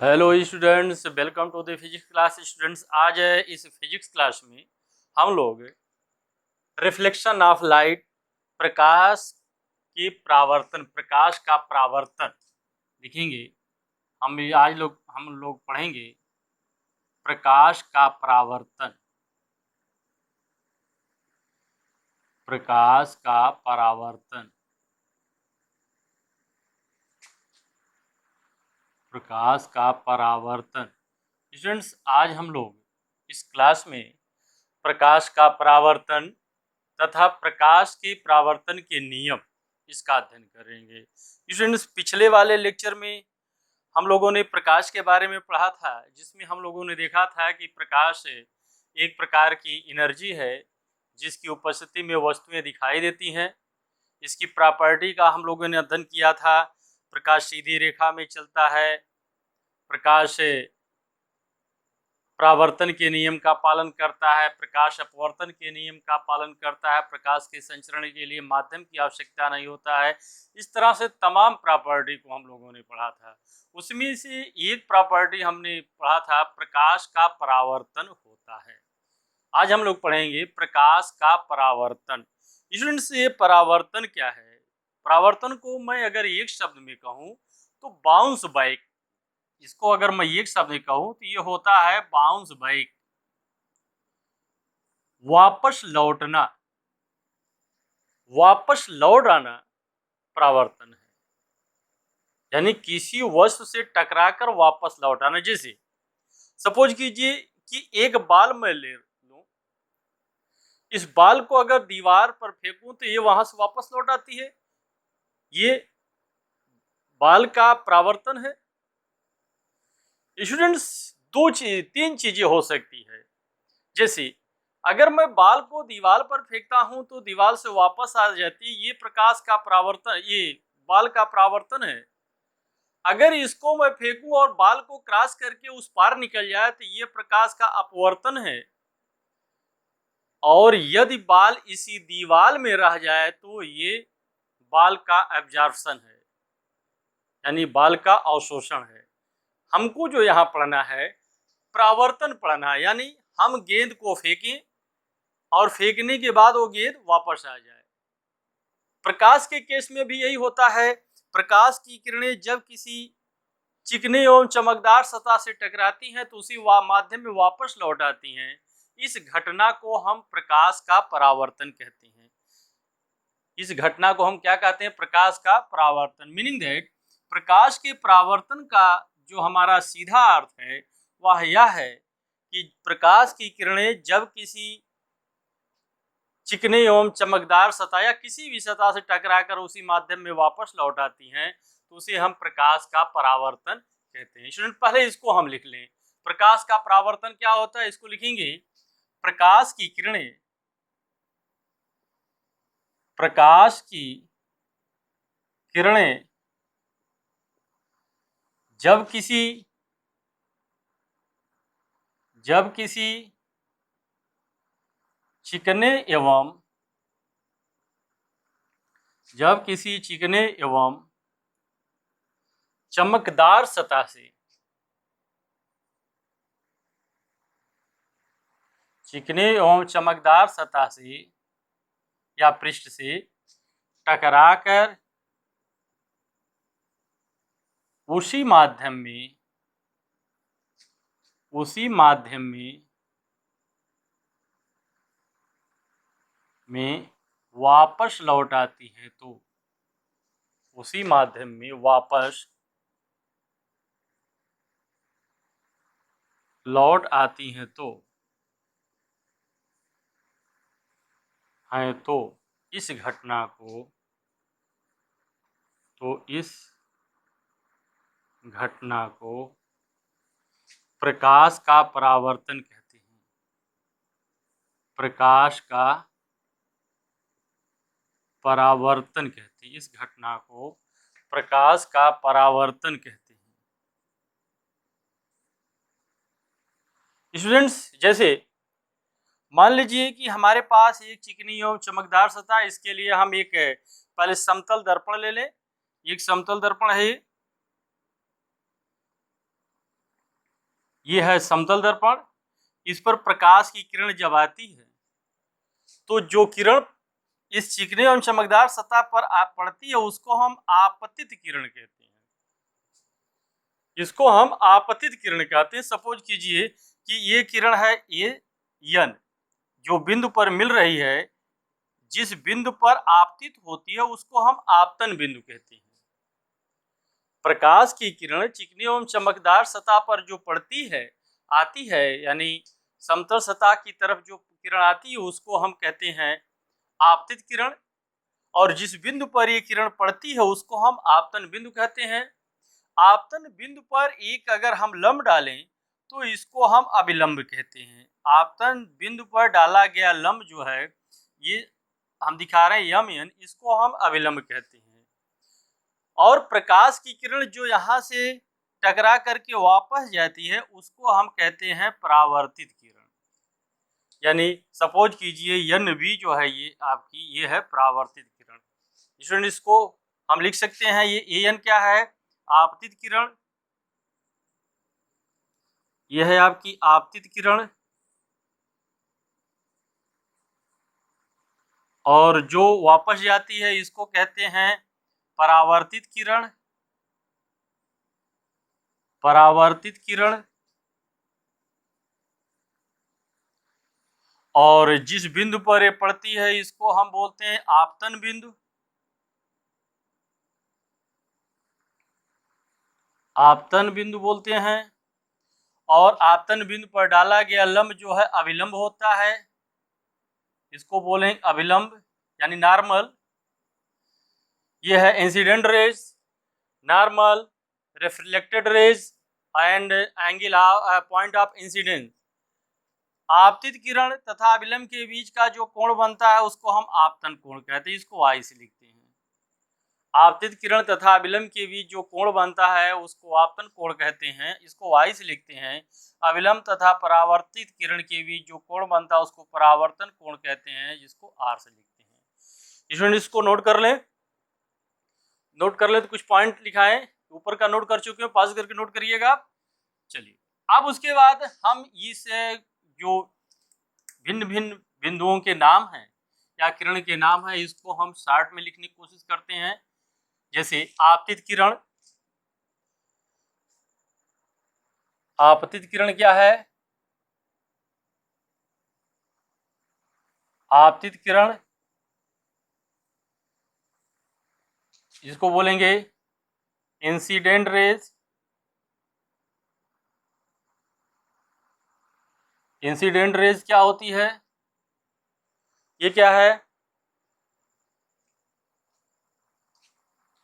Hello students, welcome to the physics class. Students, आज इस physics class में हम लोग रिफ्लेक्शन ऑफ लाइट, प्रकाश की परावर्तन, प्रकाश का परावर्तन लिखेंगे। हम लोग पढ़ेंगे प्रकाश का परावर्तन, प्रकाश का परावर्तन, प्रकाश का परावर्तन। स्टूडेंट्स, आज हम लोग इस क्लास में प्रकाश का परावर्तन तथा प्रकाश के परावर्तन के नियम इसका अध्ययन करेंगे। स्टूडेंट्स, पिछले वाले लेक्चर में हम लोगों ने प्रकाश के बारे में पढ़ा था, जिसमें हम लोगों ने देखा था कि प्रकाश एक प्रकार की एनर्जी है जिसकी उपस्थिति में वस्तुएं दिखाई देती हैं। इसकी प्रॉपर्टी का हम लोगों ने अध्ययन किया था। प्रकाश सीधी रेखा में चलता है, प्रकाश परावर्तन के नियम का पालन करता है, प्रकाश अपवर्तन के नियम का पालन करता है, प्रकाश के संचरण के लिए माध्यम की आवश्यकता नहीं होता है। इस तरह से तमाम प्रॉपर्टी को हम लोगों ने पढ़ा था। उसमें से एक प्रॉपर्टी हमने पढ़ा था, प्रकाश का परावर्तन होता है। आज हम लोग पढ़ेंगे प्रकाश का परावर्तन। स्टूडेंट्स, ये परावर्तन क्या है? परावर्तन को मैं अगर एक शब्द में कहूँ तो बाउंस बैक, इसको अगर मैं एक शब्द में कहूं तो ये होता है बाउंस बैक, वापस लौटना, वापस लौट आना परावर्तन है। यानी किसी वस्तु से टकराकर वापस लौट आना। जैसे सपोज कीजिए कि एक बाल मैं ले लूं, इस बाल को अगर दीवार पर फेंकूं तो ये वहां से वापस लौट आती है। ये बाल का परावर्तन है। स्टूडेंट्स, तीन चीजें हो सकती है। जैसे अगर मैं बाल को दीवार पर फेंकता हूं तो दीवार से वापस आ जाती है, ये प्रकाश का परावर्तन, ये बाल का परावर्तन है। अगर इसको मैं फेंकूं और बाल को क्रॉस करके उस पार निकल जाए तो ये प्रकाश का अपवर्तन है। और यदि बाल इसी दीवार में रह जाए तो ये बाल का एब्जॉर्प्शन है, यानी बाल का अवशोषण है। हमको जो यहाँ पढ़ना है परावर्तन पढ़ना है, यानी हम गेंद को फेंकें और फेंकने के बाद वो गेंद वापस आ जाए। प्रकाश के केस में भी यही होता है। प्रकाश की किरणें जब किसी चिकने एवं चमकदार सतह से टकराती हैं तो उसी माध्यम में वापस लौट आती हैं। इस घटना को हम प्रकाश का परावर्तन कहते हैं। इस घटना को हम क्या कहते हैं? प्रकाश का परावर्तन। मीनिंग दैट प्रकाश के परावर्तन का जो हमारा सीधा अर्थ है वह यह है कि प्रकाश की किरणें जब किसी चिकने एवं चमकदार सतह या किसी भी सतह से टकराकर उसी माध्यम में वापस लौट आती हैं तो उसे हम प्रकाश का परावर्तन कहते हैं। स्टूडेंट, पहले इसको हम लिख लें। प्रकाश का परावर्तन क्या होता है, इसको लिखेंगे। प्रकाश की किरणें, प्रकाश की किरणें जब किसी चिकने एवं चमकदार सतह से, चिकने एवं चमकदार सतह से या पृष्ठ से टकराकर उसी माध्यम में वापस लौट आती है तो उसी माध्यम में वापस लौट आती हैं तो इस घटना को प्रकाश का परावर्तन कहते हैं। प्रकाश का परावर्तन कहते हैं। इस घटना को प्रकाश का परावर्तन कहते हैं। स्टूडेंट्स, जैसे मान लीजिए कि हमारे पास एक चिकनी एवं चमकदार सतह, इसके लिए हम एक पहले समतल दर्पण ले लें। एक समतल दर्पण है, ये है समतल दर्पण। इस पर प्रकाश की किरण जब आती है तो जो किरण इस चिकने एवं चमकदार सतह पर पड़ती है उसको हम आपतित किरण कहते हैं। इसको हम आपतित किरण कहते हैं। सपोज कीजिए कि ये किरण है ये यन, जो बिंदु पर मिल रही है, जिस बिंदु पर आपतित होती है उसको हम आपतन बिंदु कहते हैं। प्रकाश की किरण चिकनी एवं चमकदार सतह पर जो पड़ती है आती है, यानी समतल सतह की तरफ जो किरण आती है उसको हम कहते हैं आपतित किरण, और जिस बिंदु पर ये किरण पड़ती है उसको हम आपतन बिंदु कहते हैं। आपतन बिंदु पर एक अगर हम लंब डालें तो इसको हम अभिलंब कहते हैं। आपतन बिंदु पर डाला गया लंब जो है, ये हम दिखा रहे हैं यम एन, इसको हम अभिलंब कहते हैं। और प्रकाश की किरण जो यहाँ से टकरा करके वापस जाती है उसको हम कहते हैं परावर्तित किरण। यानी सपोज कीजिए यन बी जो है ये आपकी ये है परावर्तित किरण। स्टूडेंट इसको हम लिख सकते हैं, ये एन क्या है, आपतित किरण। यह है आपकी आपतित किरण। और जो वापस जाती है इसको कहते हैं परावर्तित किरण। परावर्तित किरण। और जिस बिंदु पर ये पड़ती है इसको हम बोलते हैं आपतन बिंदु। आपतन बिंदु बोलते हैं। और आपतन बिंदु पर डाला गया लंब जो है अभिलंब होता है, इसको बोलेंगे अभिलंब यानी नॉर्मल। यह है incident raise, normal, reflected raise and angle point of incidence. आपतित किरण तथा अभिलंब के बीच का जो कोण बनता है उसको हम आपतन कोण कहते हैं, इसको वाई से लिखते हैं। आपतित किरण तथा अभिलंब के बीच जो कोण बनता है उसको आपतन कोण कहते हैं, इसको वाई से लिखते हैं। अभिलंब तथा परावर्तित किरण के बीच जो कोण बनता है उसको परावर्तन कोण कहते हैं, जिसको आर से लिखते हैं। स्टूडेंट इसको नोट कर लें। नोट कर ले तो कुछ पॉइंट लिखाएं, ऊपर का नोट कर चुके हैं, पास करके नोट करिएगा आप। चलिए अब उसके बाद हम इस जो भिन्न भिन्न बिंदुओं के नाम हैं या किरण के नाम है इसको हम शार्ट में लिखने की कोशिश करते हैं। जैसे आपतित किरण। आपतित किरण क्या है, आपतित किरण जिसको बोलेंगे इंसिडेंट रेज। इंसिडेंट रेज क्या होती है, ये क्या है,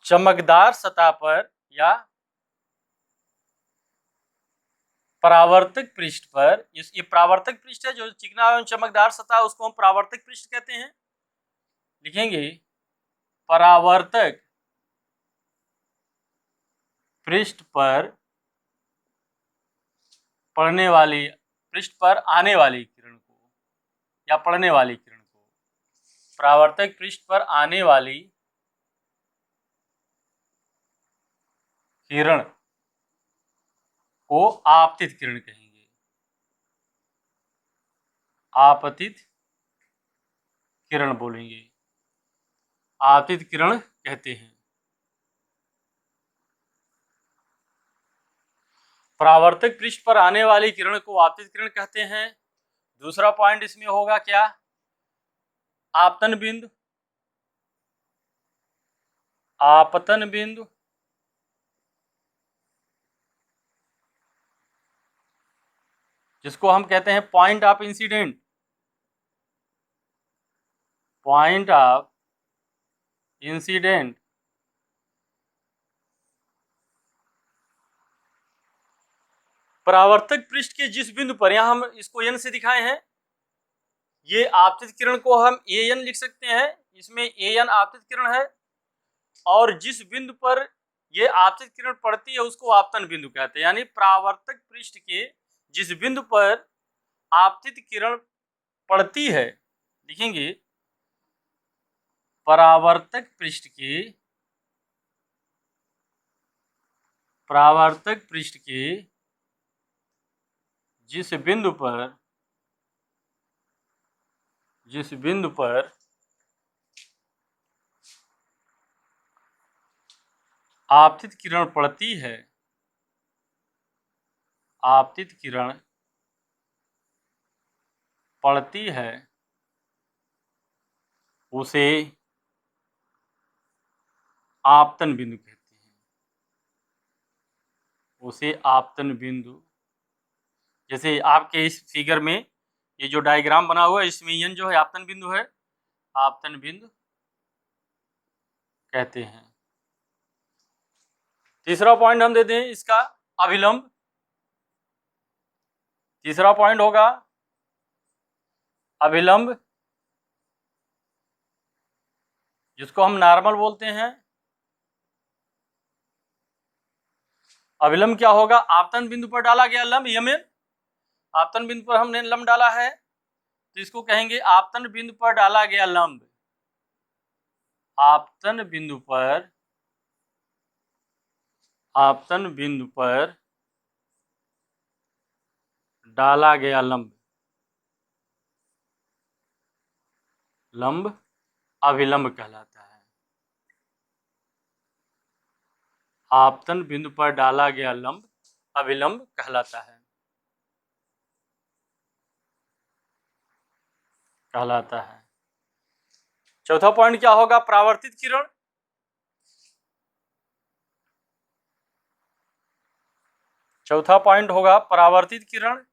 चमकदार सतह पर या परावर्तक पृष्ठ पर, ये परावर्तक पृष्ठ है जो चिकना एवं चमकदार सतह है उसको हम परावर्तक पृष्ठ कहते हैं। लिखेंगे परावर्तक पृष्ठ पर पड़ने वाली, पृष्ठ पर आने वाली किरण को या पड़ने वाली किरण को, परावर्तक पृष्ठ पर आने वाली किरण को आपतित किरण कहेंगे। आपतित किरण बोलेंगे, आपतित किरण कहते हैं। परावर्तक पृष्ठ पर आने वाली किरण को आपतित किरण कहते हैं। दूसरा पॉइंट इसमें होगा क्या, आपतन बिंदु। आपतन बिंदु जिसको हम कहते हैं point of incident. Point of incident परावर्तक पृष्ठ के जिस बिंदु पर, यहां हम इसको एन से दिखाए हैं, ये आपतित किरण को हम ए एन लिख सकते हैं, इसमें ए एन आपतित किरण है। और जिस बिंदु पर ये आपतित किरण पड़ती है उसको आपतन बिंदु कहते हैं। यानी परावर्तक पृष्ठ के जिस बिंदु पर आपतित किरण पड़ती है, लिखेंगे परावर्तक पृष्ठ के, परावर्तक पृष्ठ के जिस बिंदु पर आपतित किरण पड़ती है, आपतित किरण पड़ती है, उसे आपतन बिंदु कहते हैं। उसे आपतन बिंदु, जैसे आपके इस फिगर में ये जो डायग्राम बना हुआ है, इसमें यन जो है आपतन बिंदु है, आपतन बिंदु कहते हैं। तीसरा पॉइंट हम देते हैं इसका अभिलंब। तीसरा पॉइंट होगा अभिलंब, जिसको हम नॉर्मल बोलते हैं। अभिलंब क्या होगा? आपतन बिंदु पर डाला गया लंब, यमन आपतन बिंदु पर हमने लंब डाला है, तो इसको कहेंगे आपतन बिंदु पर डाला गया लंब। आपतन बिंदु पर, आपतन बिंदु पर डाला गया लंब, लंब अभिलंब कहलाता है। आपतन बिंदु पर डाला गया लंब अभिलंब कहलाता है, कहलाता है। चौथा पॉइंट क्या होगा? परावर्तित किरण। चौथा पॉइंट होगा परावर्तित किरण।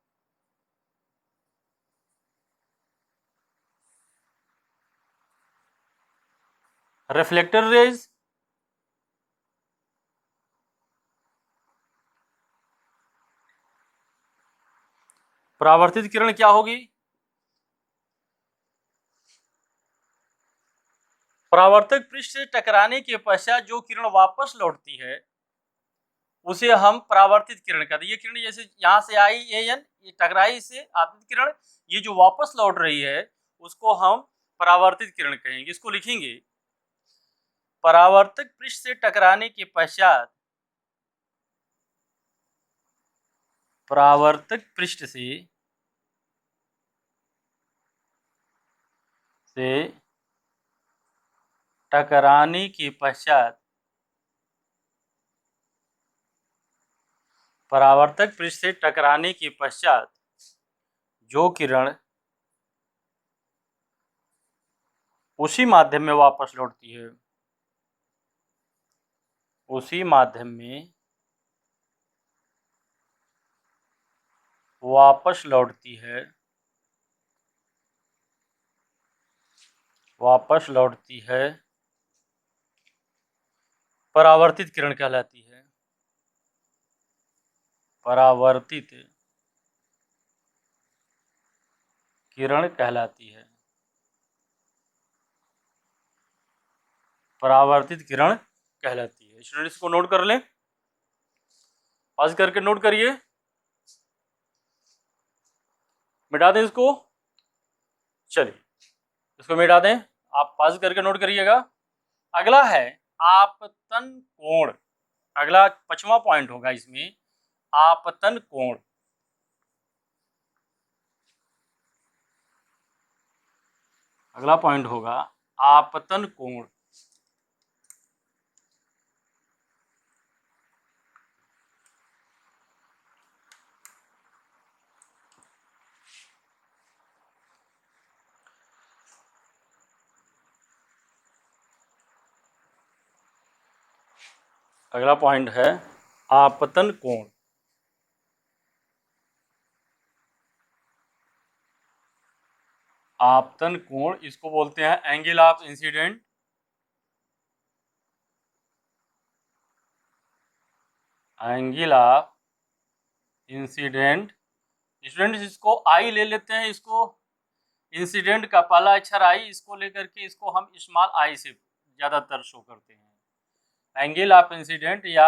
रिफ्लेक्टर रेज, परावर्तित किरण क्या होगी? परावर्तक पृष्ठ से टकराने के पश्चात जो किरण वापस लौटती है उसे हम परावर्तित किरण कहते हैं। ये किरण जैसे यहाँ से आई एन, ये टकराई इससे आपतित किरण, ये जो वापस लौट रही है उसको हम परावर्तित किरण कहेंगे। इसको लिखेंगे, परावर्तक पृष्ठ से टकराने के पश्चात, परावर्तक पृष्ठ से टकराने के पश्चात, परावर्तक पृष्ठ से टकराने के पश्चात जो किरण उसी माध्यम में वापस लौटती है, उसी माध्यम में वापस लौटती है, वापस लौटती है, परावर्तित किरण कहलाती है। परावर्तित किरण कहलाती है, परावर्तित किरण कहलाती है। स्टूडेंट्स को नोट कर लें, पास करके नोट करिए, मिटा दें इसको। चलिए इसको मिटा दें, आप पास करके नोट करिएगा। अगला है आपतन कोण। अगला 5वां पॉइंट होगा इसमें आपतन कोण। अगला पॉइंट होगा आपतन कोण। अगला पॉइंट है आपतन कोण। आपतन कोण, इसको बोलते हैं angle of incident. Angle of incident. Students इसको आई ले लेते हैं, इसको इंसिडेंट का पहला अक्षर आई, इसको लेकर के इसको हम स्मॉल आई से ज्यादातर शो करते हैं। एंगल ऑफ इंसिडेंट या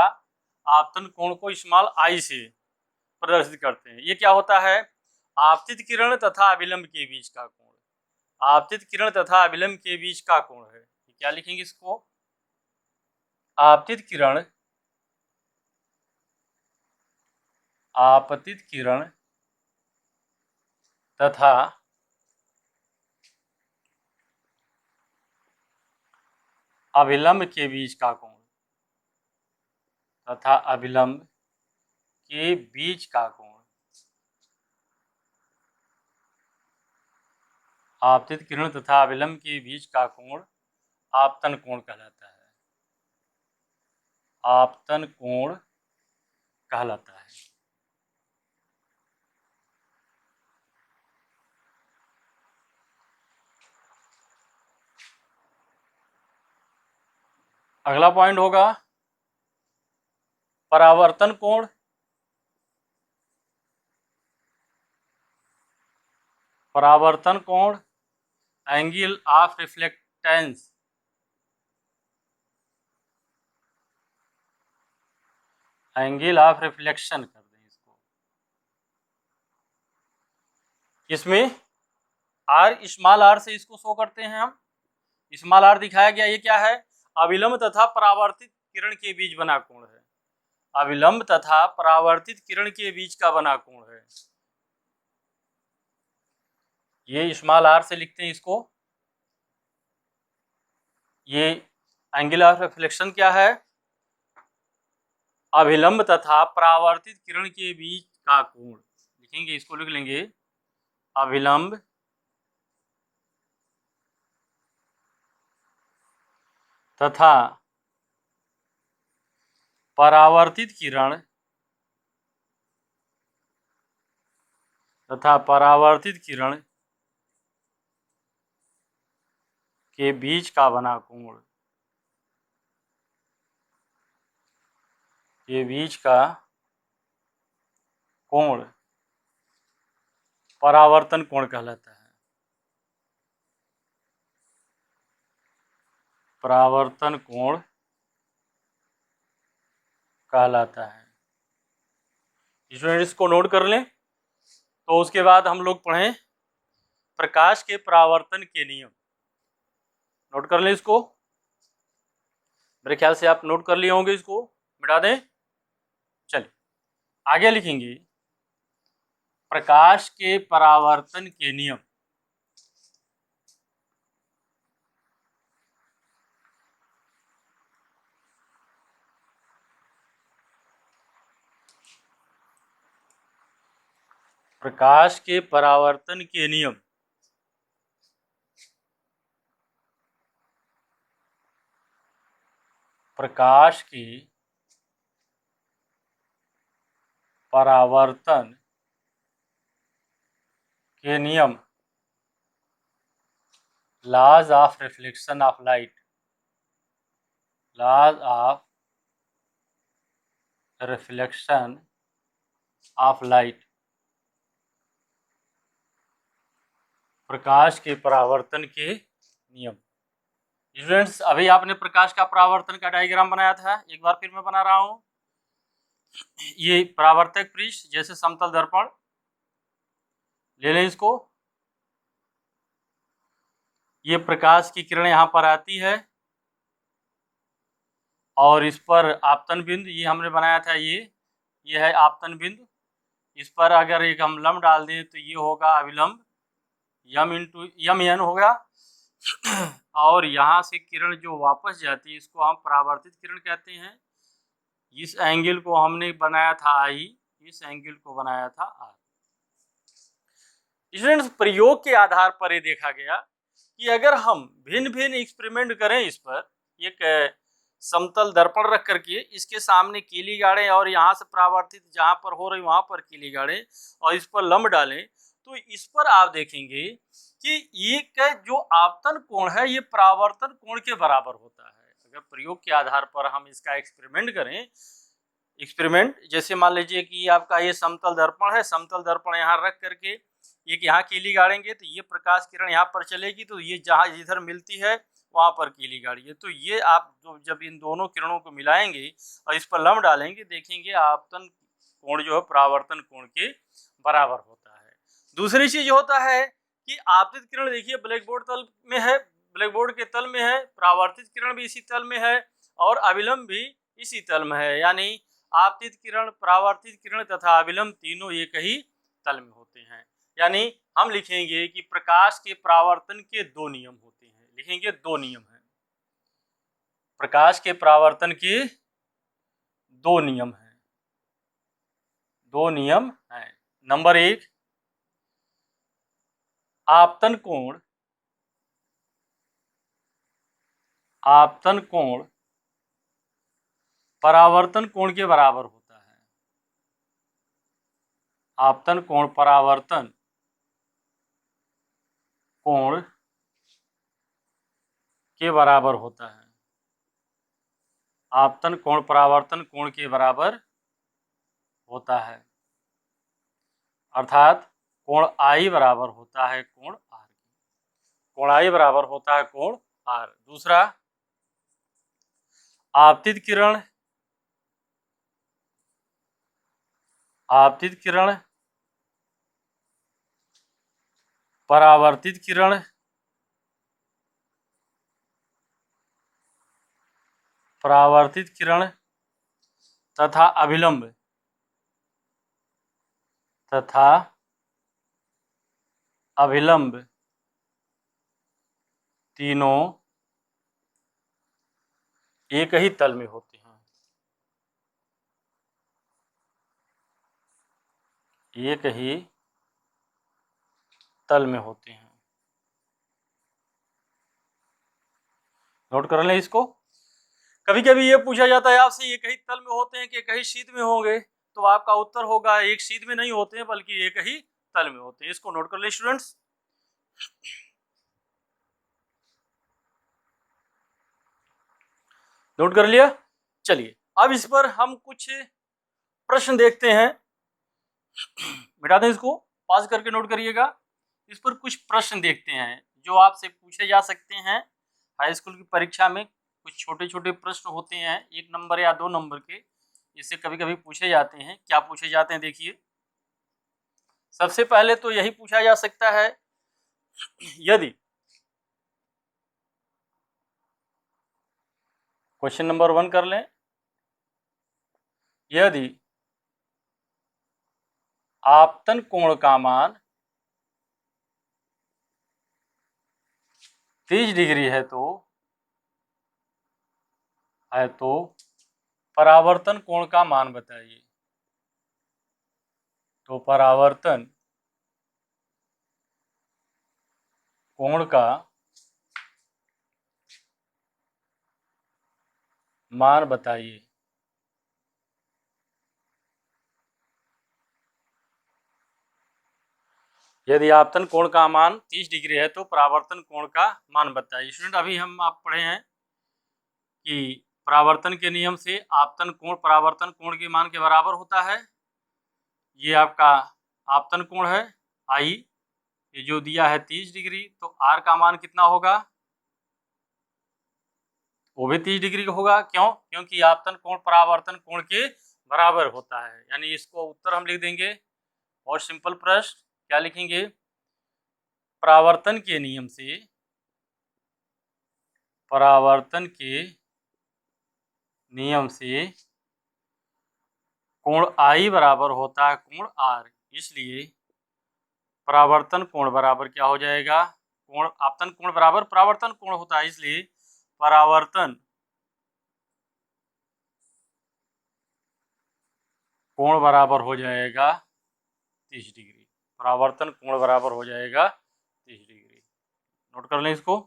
आपतन कोण को स्मॉल आई से प्रदर्शित करते हैं। ये क्या होता है? आपतित किरण तथा अभिलंब के बीच का कोण। आपतित किरण तथा अभिलंब के बीच का कोण है। क्या लिखेंगे इसको? आपतित किरण, आपतित किरण तथा अभिलंब के बीच का कोण, तथा अभिलंब के बीच का कोण आपतित किरण तथा अभिलंब के बीच का कोण आपतन कोण कहलाता है। आपतन कोण कहलाता है। अगला पॉइंट होगा परावर्तन कोण। परावर्तन कोण angle of reflectance, angle of reflection कर दें इसको। इसमें आर, स्मॉल आर से इसको शो करते हैं हम। स्मॉल आर दिखाया गया, ये क्या है? अभिलंब तथा परावर्तित किरण के बीच बना कोण है। अभिलंब तथा परावर्तित किरण के बीच का बना कोण है। ये स्मॉल आर से लिखते हैं इसको। ये एंगल ऑफ रिफ्लेक्शन क्या है? अभिलंब तथा परावर्तित किरण के बीच का कोण। लिखेंगे इसको, लिख लेंगे अभिलंब तथा परावर्तित किरण के बीच का बना कोण, के बीच का कोण परावर्तन कोण कहलाता है। परावर्तन कोण कहलाता है। स्टूडेंट इसको नोट कर लें। तो उसके बाद हम लोग पढ़ें प्रकाश के परावर्तन के नियम। नोट कर लें इसको। मेरे ख्याल से आप नोट कर लिए होंगे, इसको मिटा दें। चलिए आगे लिखेंगे प्रकाश के परावर्तन के नियम। प्रकाश के परावर्तन के नियम। प्रकाश के परावर्तन के नियम, laws of reflection of light, laws of reflection of light. प्रकाश के परावर्तन के नियम। स्टूडेंट्स अभी आपने प्रकाश का परावर्तन का डायग्राम बनाया था, एक बार फिर मैं बना रहा हूं। ये परावर्तक पृष्ठ जैसे समतल दर्पण ले लें इसको। ये प्रकाश की किरण यहाँ पर आती है और इस पर आपतन बिंदु ये हमने बनाया था। ये है आपतन बिंदु। इस पर अगर एक हम लंब डाल दें तो ये होगा अभिलंब, यम इंटू यम एन होगा। और यहाँ से किरण जो वापस जाती है इसको हम परावर्तित किरण कहते हैं। इस एंगल को हमने बनाया था आई, इस एंगल को बनाया था आर। स्टूडेंट्स प्रयोग के आधार पर ये देखा गया कि अगर हम भिन्न भिन्न एक्सपेरिमेंट करें, इस पर एक समतल दर्पण रख करके इसके सामने कीली गाड़ें और यहाँ से परावर्तित जहाँ पर हो रही वहाँ पर कीली गाड़ें और इस पर लंब डालें, तो इस पर आप देखेंगे कि ये जो आपतन कोण है ये परावर्तन कोण के बराबर होता है। अगर प्रयोग के आधार पर हम इसका एक्सपेरिमेंट करें, एक्सपेरिमेंट जैसे मान लीजिए कि आपका ये समतल दर्पण है, समतल दर्पण यहाँ रख करके एक यहाँ कीली गाड़ेंगे तो ये प्रकाश किरण यहाँ पर चलेगी, तो ये जहाँ इधर मिलती है वहाँ पर कीली गाड़िए। तो ये आप जब इन दोनों किरणों को मिलाएंगे और इस पर लंब डालेंगे, देखेंगे आपतन कोण जो है परावर्तन कोण के बराबर होता है। दूसरी चीज होता है कि आपतित किरण देखिए ब्लैक बोर्ड तल में है, ब्लैक बोर्ड के तल में है, परावर्तित किरण भी इसी तल में है और अभिलंब भी इसी तल में है। यानी आपतित किरण, परावर्तित किरण तथा अभिलंब तीनों एक ही तल में होते हैं। यानी हम लिखेंगे कि प्रकाश के परावर्तन के दो नियम होते हैं, लिखेंगे दो नियम हैं, प्रकाश के परावर्तन के दो नियम हैं, दो नियम हैं। नंबर एक, आपतन कोण परावर्तन कोण के बराबर होता है, आपतन कोण परावर्तन कोण के बराबर होता है, आपतन कोण परावर्तन कोण के बराबर होता है, अर्थात कोण आई बराबर होता है कोण आर, कोण आई बराबर होता है कोण आर। दूसरा, आपतित किरण परावर्तित किरण तथा अभिलंब तीनों एक ही तल में होते हैं, एक ही तल में होते हैं। नोट कर लें इसको। कभी कभी ये पूछा जाता है आपसे, एक ही तल में होते हैं कि एक ही शीट में होंगे, तो आपका उत्तर होगा एक शीट में नहीं होते हैं बल्कि एक ही तल में होते हैं। इसको नोट कर ले स्टूडेंट्स। नोट कर लिया। चलिए अब इस पर हम कुछ प्रश्न देखते हैं, मिटा दें इसको, पास करके नोट करिएगा। इस पर कुछ प्रश्न देखते हैं जो आपसे पूछे जा सकते हैं। हाई स्कूल की परीक्षा में कुछ छोटे छोटे प्रश्न होते हैं, 1 नंबर या 2 नंबर के, इससे कभी कभी पूछे जाते हैं। क्या पूछे जाते हैं देखिए। सबसे पहले तो यही पूछा जा सकता है, यदि क्वेश्चन नंबर 1 कर लें, यदि आपतन कोण का मान 30 डिग्री है तो परावर्तन कोण का मान बताइए। तो परावर्तन कोण का मान बताइए। यदि आपतन कोण का मान 30 डिग्री है तो परावर्तन कोण का मान बताइए। स्टूडेंट अभी हम आप पढ़े हैं कि परावर्तन के नियम से आपतन कोण परावर्तन कोण के मान के बराबर होता है। ये आपका आपतन कोण है आई, ये जो दिया है 30 डिग्री, तो आर का मान कितना होगा, वो भी 30 डिग्री का होगा। क्यों? क्योंकि आपतन कोण परावर्तन कोण के बराबर होता है। यानी इसको उत्तर हम लिख देंगे, और सिंपल प्रश्न क्या लिखेंगे, परावर्तन के नियम से कोण आई बराबर होता है कोण आर, इसलिए परावर्तन कोण बराबर क्या हो जाएगा, कोण आपतन कोण बराबर परावर्तन कोण होता है, इसलिए परावर्तन कोण बराबर हो जाएगा 30 डिग्री। परावर्तन कोण बराबर हो जाएगा 30 डिग्री। नोट कर लें इसको।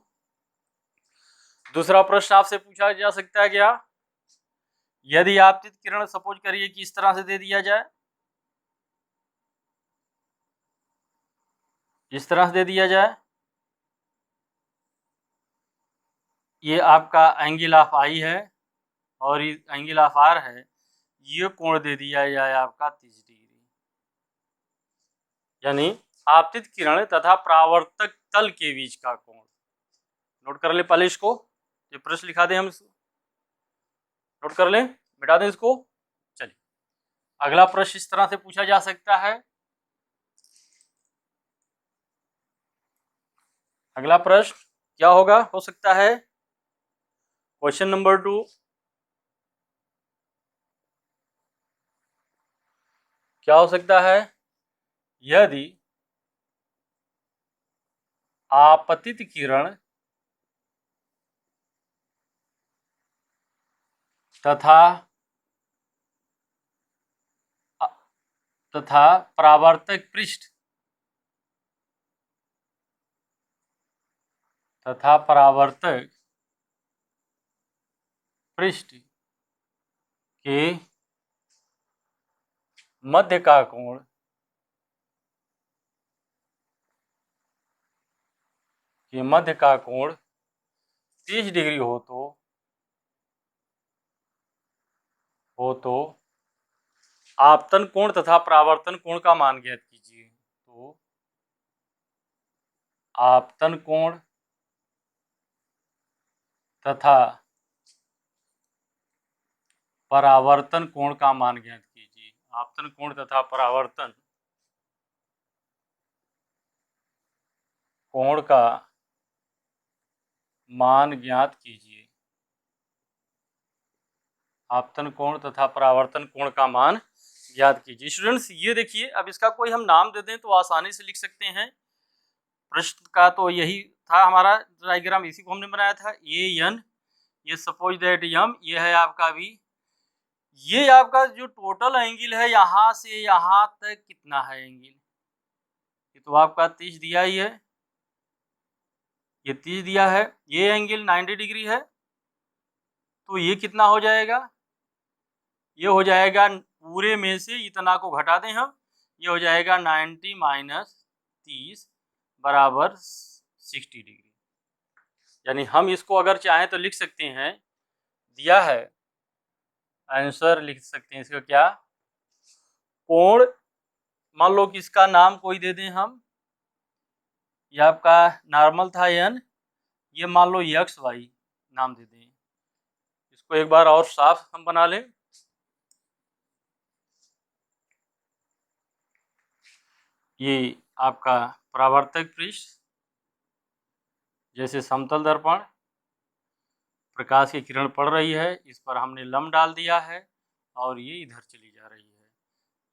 दूसरा प्रश्न आपसे पूछा जा सकता है क्या, यदि आपतित किरण सपोज करिए कि इस तरह से दे दिया जाए, इस तरह से दे दिया जाए, ये आपका एंगल ऑफ आई है और ये एंगल ऑफ आर है, ये कोण दे दिया जाए आपका 30 डिग्री। यानी आपतित किरण तथा परावर्तक तल के बीच का कोण। नोट कर ले पहले इसको, ये प्रश्न लिखा दें हम इसको, नोट कर लें, मिटा दें इसको। चलिए अगला प्रश्न इस तरह से पूछा जा सकता है। अगला प्रश्न क्या होगा, हो सकता है क्वेश्चन नंबर 2, क्या हो सकता है, यदि आपतित किरण तथा परावर्तक पृष्ठ के मध्य का कोण 30 डिग्री हो तो आपतन कोण तथा परावर्तन कोण का मान ज्ञात कीजिए। तो आपतन कोण तथा परावर्तन कोण का मान ज्ञात कीजिए। आपतन कोण तथा परावर्तन कोण का मान ज्ञात कीजिए। आपतन कोण तथा परावर्तन कोण का मान ज्ञात कीजिए। स्टूडेंट्स ये देखिए, अब इसका कोई हम नाम दे दें तो आसानी से लिख सकते हैं। प्रश्न का तो यही था, हमारा डायग्राम इसी को हमने बनाया था। एन, ये सपोज दैट यम, ये है आपका वी। ये आपका जो टोटल एंगल है यहाँ से यहाँ तक कितना है एंगल, ये तो आपका 30 दिया ही है, ये 30 दिया है। ये एंगल 90 डिग्री है, तो ये कितना हो जाएगा, ये हो जाएगा पूरे में से इतना को घटा दें हम, ये हो जाएगा 90 माइनस 30 बराबर 60 डिग्री। यानी हम इसको अगर चाहें तो लिख सकते हैं, दिया है आंसर लिख सकते हैं इसका क्या, कोण, मान लो कि इसका नाम कोई दे दें हम, ये आपका नॉर्मल था एन, ये मान लो एक्स वाई नाम दे दें। इसको एक बार और साफ हम बना लें। ये आपका परावर्तक पृष्ठ, जैसे समतल दर्पण, प्रकाश की किरण पड़ रही है, इस पर हमने लंब डाल दिया है और ये इधर चली जा रही है।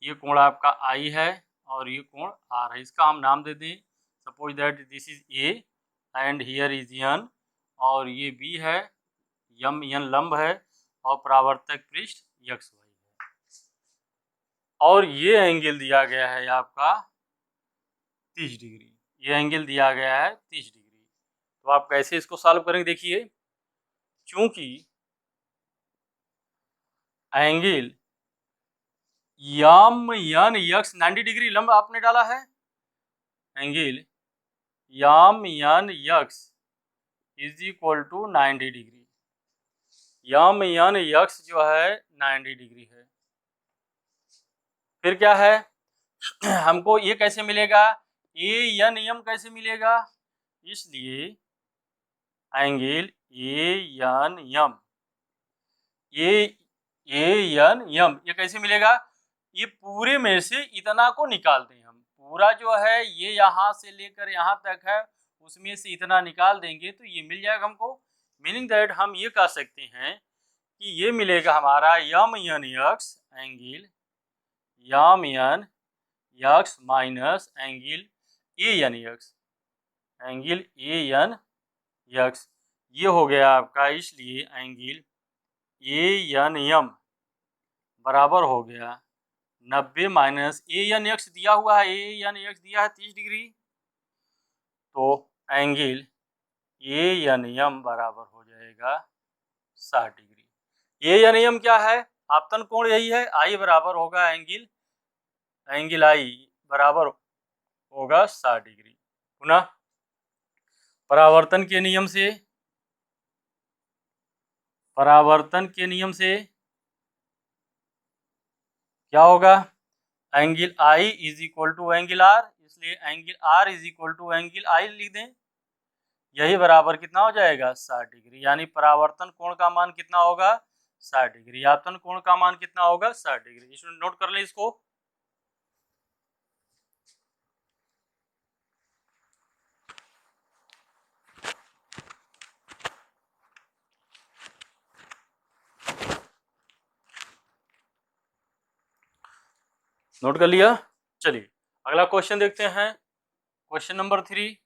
ये कोण आपका आई है और ये कोण आर है। इसका हम नाम दे दें, suppose that this is A and here is an, और ये बी है, यम एन लंब है और परावर्तक पृष्ठ एक्स वाई है। और ये एंगल दिया गया है आपका 30 डिग्री, ये एंगल दिया गया है 30 डिग्री। तो आप कैसे इसको सॉल्व करेंगे, देखिए, चूंकि angle M N X 90 degree लंब आपने डाला है, angle M N X is equal to 90 degree, M N X जो है 90 डिग्री है। फिर क्या है, हमको ये कैसे मिलेगा, ए एन एम कैसे मिलेगा, इसलिए एंगल ए एन एम, ये कैसे मिलेगा, ये पूरे में से इतना को निकाल दें हम, पूरा जो है ये यहाँ से लेकर यहाँ तक है, उसमें से इतना निकाल देंगे तो ये मिल जाएगा हमको। मीनिंग दैट हम ये कह सकते हैं कि ये मिलेगा हमारा M N X angle M N X minus angle A N X, angle A N X, ये हो गया आपका। इसलिए एंगल ए एन एम बराबर हो गया 90 माइनस ए एन एक्स दिया हुआ है, ए एन एक्स दिया है 30 डिग्री, तो एंगल ए एन एम बराबर हो जाएगा 60 डिग्री। ए एन एम क्या है, आपतन कोण यही है, आई बराबर होगा एंगल आई बराबर होगा 60 डिग्री। पुनः परावर्तन के नियम से क्या होगा, angle I is equal to angle R, इसलिए angle R is equal to angle I लिख दें, यही बराबर कितना हो जाएगा 60 डिग्री। यानी परावर्तन कोण का मान कितना होगा 60 डिग्री, आपतन कोण का मान कितना होगा 60 डिग्री। इसमें नोट कर लें इसको। नोट कर लिया। चलिए अगला क्वेश्चन देखते हैं, क्वेश्चन नंबर 3।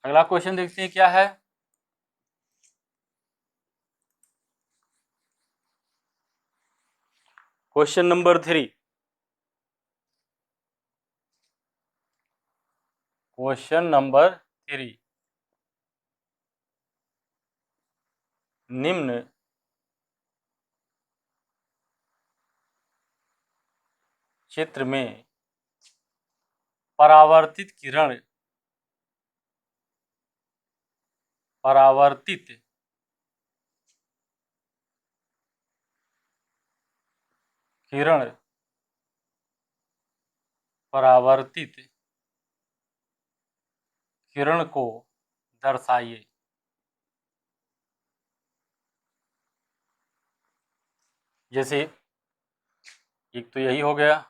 अगला क्वेश्चन देखते हैं क्या है। Question number 3। क्वेश्चन नंबर 3, निम्न चित्र में परावर्तित किरण परावर्तित किरण को दर्शाइए। जैसे एक तो यही हो गया,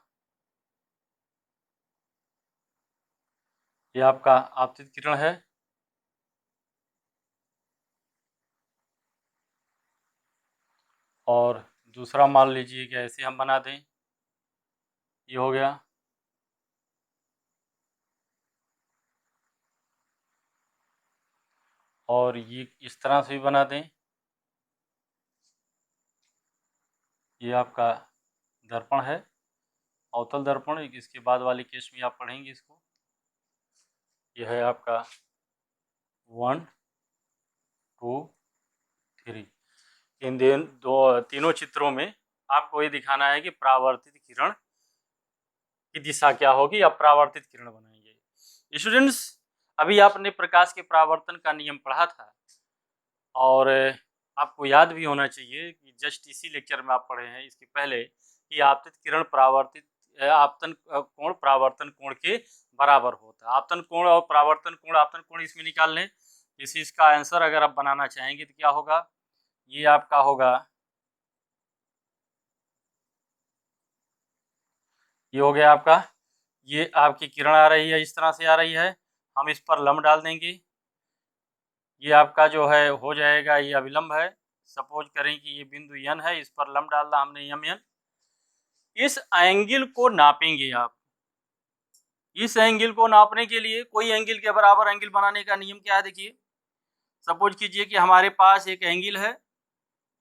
ये आपका आपतित किरण है, और दूसरा मान लीजिए कि ऐसे हम बना दें, ये हो गया। और ये इस तरह से भी बना दें, ये आपका दर्पण है, अवतल दर्पण। इसके बाद वाले केस में आप पढ़ेंगे इसको। यह है आपका 1 2 3। इन तीनों चित्रों में आपको ये दिखाना है कि परावर्तित किरण की दिशा क्या होगी, या परावर्तित किरण बनाएंगे। स्टूडेंट्स, अभी आपने प्रकाश के परावर्तन का नियम पढ़ा था, और आपको याद भी होना चाहिए कि जस्ट इसी लेक्चर में आप पढ़े हैं इसके पहले कि आपतित किरण आपतन कोण परावर्तन कोण के बराबर होता है। आपतन कोण और परावर्तन कोण, आपतन कोण इसमें निकाल लें। इसी इसका आंसर अगर आप बनाना चाहेंगे तो क्या होगा, ये आपका होगा, ये हो गया आपका, ये आपकी किरण आ रही है, इस तरह से आ रही है, हम इस पर लंब डाल देंगे। ये आपका जो है हो जाएगा, ये अभिलंब है। सपोज करें कि ये बिंदु n है, इस पर लंब डालना हमने mn। इस एंगल को नापेंगे आप। इस एंगल को नापने के लिए कोई एंगल के बराबर एंगल बनाने का नियम क्या है, देखिए। सपोज कीजिए कि हमारे पास एक एंगल है,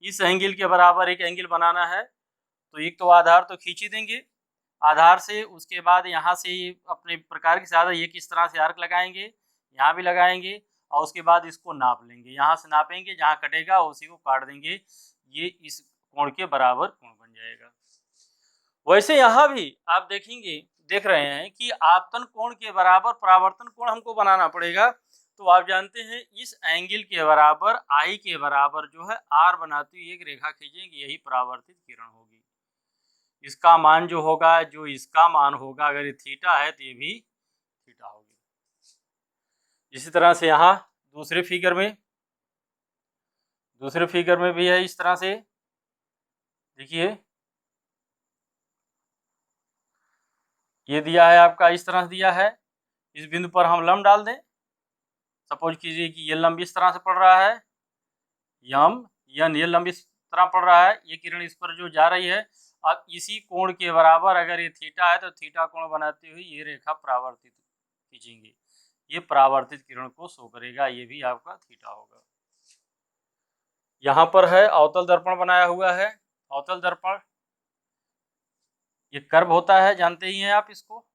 इस एंगल के बराबर एक एंगल बनाना है, तो एक तो आधार तो खींच ही देंगे आधार से, उसके बाद यहाँ से अपने प्रकार की सहायता ये किस तरह से आर्क लगाएंगे, यहाँ भी लगाएंगे, और उसके बाद इसको नाप लेंगे। यहाँ से नापेंगे, जहाँ कटेगा उसी को काट देंगे, ये इस कोण के बराबर कोण बन जाएगा। वैसे यहाँ भी आप देख रहे हैं कि आपतन कोण के बराबर परावर्तन कोण हमको बनाना पड़ेगा। तो आप जानते हैं इस एंगल के बराबर आई के बराबर जो है आर बनाती हुई एक रेखा खींचेंगे, यही परावर्तित किरण होगी। इसका मान जो होगा, जो इसका मान होगा, अगर ये थीटा है तो ये भी थीटा होगी। इसी तरह से यहाँ दूसरे फिगर में भी है, इस तरह से देखिए, ये दिया है आपका, इस तरह से दिया है। इस बिंदु पर हम लंब डाल दें। सपोज कीजिए कि ये लंब इस तरह से पड़ रहा है, ये लंब इस तरह पड़ रहा है, ये किरण इस पर जो जा रही है। अब इसी कोण के बराबर अगर ये थीटा है तो थीटा कोण बनाती हुई ये रेखा परावर्तित खींचेंगे, ये परावर्तित किरण को शो करेगा, ये भी आपका थीटा होगा। यहाँ पर है अवतल दर्पण बनाया हुआ है। अवतल दर्पण ये कर्व होता है, जानते ही हैं आप इसको,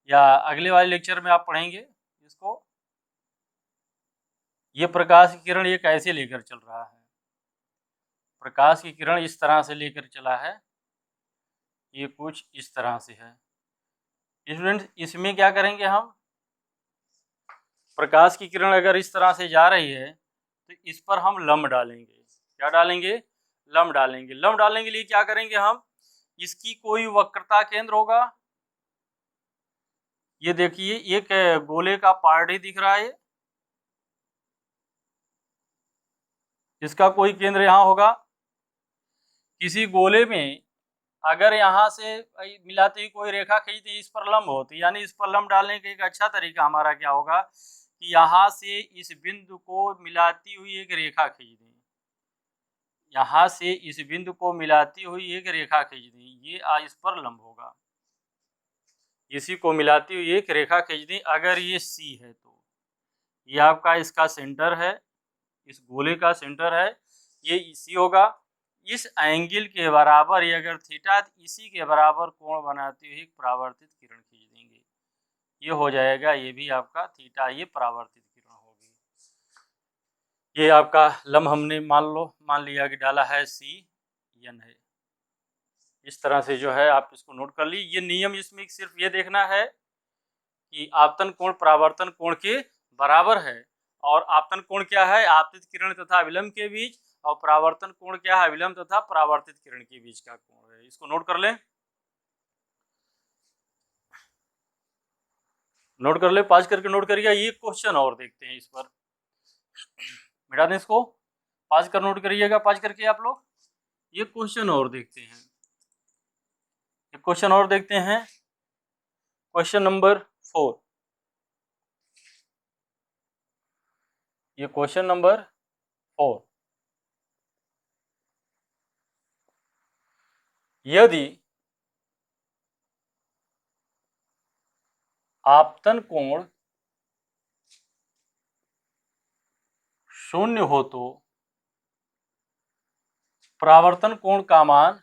या अगले वाले लेक्चर में आप पढ़ेंगे इसको। ये प्रकाश की किरण ये कैसे लेकर चल रहा है, प्रकाश की किरण इस तरह से लेकर चला है, ये कुछ इस तरह से है। स्टूडेंट, इसमें क्या करेंगे हम, प्रकाश की किरण अगर इस तरह से जा रही है तो इस पर हम लंब डालेंगे। क्या डालेंगे, लंब डालेंगे। लंब डालने के लिए क्या करेंगे हम, इसकी कोई वक्रता केंद्र होगा, ये देखिए एक गोले का पार्ट ही दिख रहा है, इसका कोई केंद्र यहाँ होगा। किसी गोले में अगर यहाँ से मिलाती हुई कोई रेखा खींचती इस पर लंब होती, यानी इस पर लंब डालने का एक अच्छा तरीका हमारा क्या होगा कि यहाँ से इस बिंदु को मिलाती हुई एक रेखा खींच दें, यहाँ से इस बिंदु को मिलाती हुई एक रेखा खींच दें, ये इस पर लंब होगा। इसी को मिलाती हुई एक रेखा खींच दें, अगर ये सी है तो ये आपका इसका सेंटर है, इस गोले का सेंटर है, ये इसी होगा। इस एंगल के बराबर ये अगर थीटा इसी के बराबर कोण बनाते हुए एक परावर्तित किरण खींच देंगे, ये हो जाएगा, ये भी आपका थीटा, ये परावर्तित किरण होगी। ये आपका लम्ब हमने मान लिया कि डाला है CN है। इस तरह से जो है आप इसको नोट कर ली। ये नियम इसमें सिर्फ ये देखना है कि आपतन कोण परावर्तन कोण के बराबर है, और आपतन कोण क्या है, आपतित किरण तथा अभिलंब के बीच, और परावर्तन कोण क्या है, अभिलंब तथा परावर्तित किरण के बीच का कोण है। इसको नोट कर लें, नोट कर ले, पास करके नोट करिएगा। ये क्वेश्चन और देखते हैं इस पर, मिटा दें इसको, पास कर नोट करिएगा, पास करके आप लोग ये क्वेश्चन और देखते हैं। ये क्वेश्चन और देखते हैं, क्वेश्चन नंबर 4। ये क्वेश्चन नंबर 4, यदि आपतन कोण 0 हो तो परावर्तन कोण का मान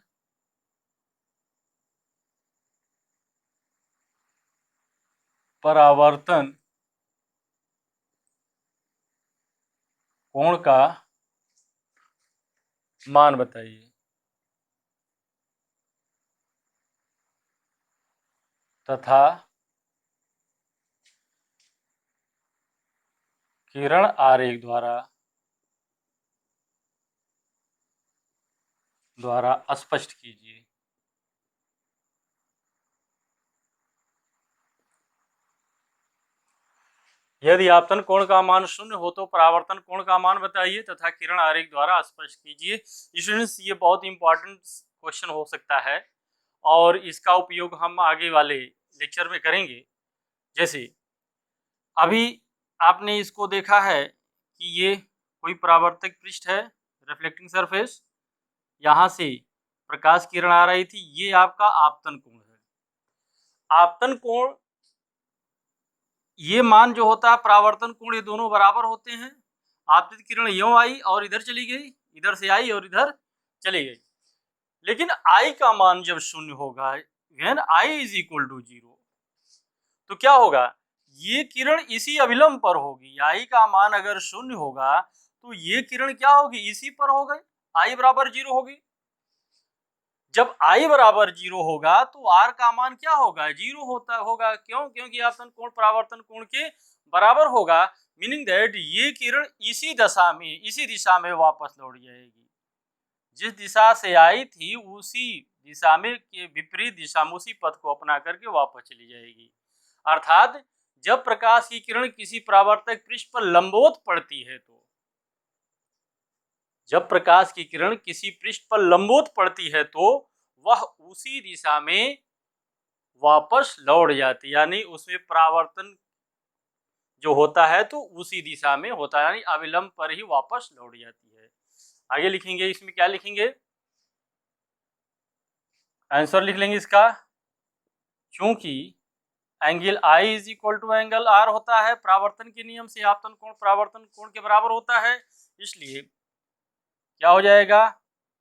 परावर्तन कोण का मान बताइए। तथा किरण आरेख द्वारा स्पष्ट कीजिए। यदि आपतन कोण का मान 0 हो तो परावर्तन कोण का मान बताइए तथा किरण आरेख द्वारा स्पष्ट कीजिए। स्टूडेंट्स, ये बहुत इंपॉर्टेंट क्वेश्चन हो सकता है और इसका उपयोग हम आगे वाले लेक्चर में करेंगे। जैसे अभी आपने इसको देखा है कि ये कोई परावर्तक पृष्ठ है, रिफ्लेक्टिंग सरफेस, यहाँ से प्रकाश किरण आ रही थी, ये आपका आपतन कोण है। आपतन कोण, ये मान जो होता है परावर्तन कोण, ये दोनों बराबर होते हैं। आपतित किरण यूं आई और इधर चली गई, इधर से आई और इधर चली गई। लेकिन I का मान जब 0 होगा, when I is equal to 0, तो क्या होगा, ये किरण इसी अभिलंब पर होगी। I का मान अगर 0 होगा तो ये किरण क्या होगी, इसी पर हो गई, I बराबर 0 होगी। जब I बराबर 0 होगा तो R का मान क्या होगा, 0 होगा। क्यों? क्योंकि आपतन कोण परावर्तन कोण के बराबर होगा, मीनिंग दैट ये किरण इसी दिशा में वापस लौट जाएगी। जिस दिशा से आई थी उसी दिशा में के विपरीत दिशा में उसी पथ को अपना करके वापस चली जाएगी। अर्थात जब प्रकाश की किरण किसी परावर्तक पृष्ठ पर लंबवत पड़ती है, तो जब प्रकाश की किरण किसी पृष्ठ पर लंबवत पड़ती है तो वह उसी दिशा में वापस लौट जाती, यानी उसमें परावर्तन जो होता है तो उसी दिशा में होता है, यानी अविलंब पर ही वापस लौट जाती है। आगे लिखेंगे, इसमें क्या लिखेंगे, आंसर लिख लेंगे इसका। चूंकि angle I is equal to angle R होता है, परावर्तन के नियम से आपतन कोण परावर्तन कोण के बराबर होता है, इसलिए क्या हो जाएगा,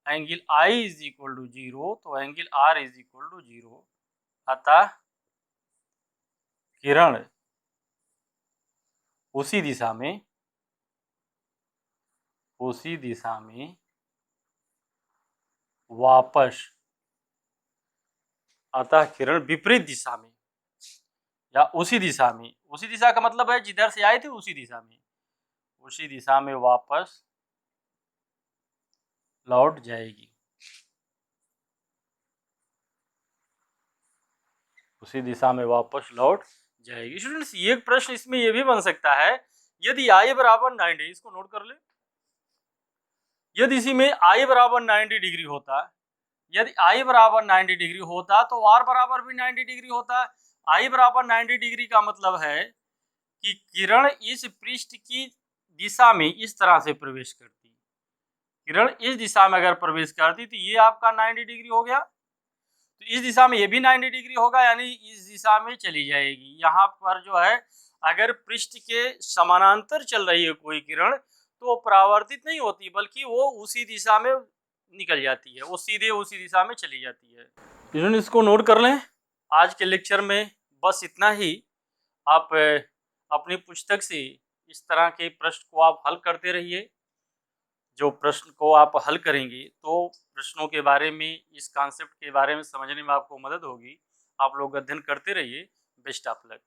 angle I is equal to 0, तो angle R is equal to 0। अतः किरण उसी दिशा में वापस, अतः किरण विपरीत दिशा में या उसी दिशा का मतलब है जिधर से आई थी उसी दिशा में वापस लौट जाएगी, उसी दिशा में वापस लौट जाएगी। स्टूडेंट्स, ये प्रश्न इसमें ये भी बन सकता है, यदि I बराबर 90, इसको नोट कर ले, यदि इसी में I बराबर 90 डिग्री होता, यदि I बराबर 90 डिग्री होता तो R बराबर भी 90 डिग्री होता। I बराबर 90 डिग्री का मतलब है कि किरण इस पृष्ठ की दिशा में इस तरह से प्रवेश करती, किरण इस दिशा में अगर प्रवेश करती तो ये आपका 90 डिग्री हो गया, तो इस दिशा में ये भी 90 डिग्री होगा, यानी इस दिशा में चली जाएगी। यहाँ पर जो है अगर पृष्ठ के समानांतर चल रही है कोई किरण तो वो परावर्तित नहीं होती, बल्कि वो उसी दिशा में निकल जाती है, वो सीधे उसी दिशा में चली जाती है। इन्होंने इसको नोट कर लें। आज के लेक्चर में बस इतना ही। आप अपनी पुस्तक से इस तरह के प्रश्न को आप हल करते रहिए। जो प्रश्न को आप हल करेंगे तो प्रश्नों के बारे में, इस कॉन्सेप्ट के बारे में समझने में आपको मदद होगी। आप लोग अध्ययन करते रहिए। Best of luck.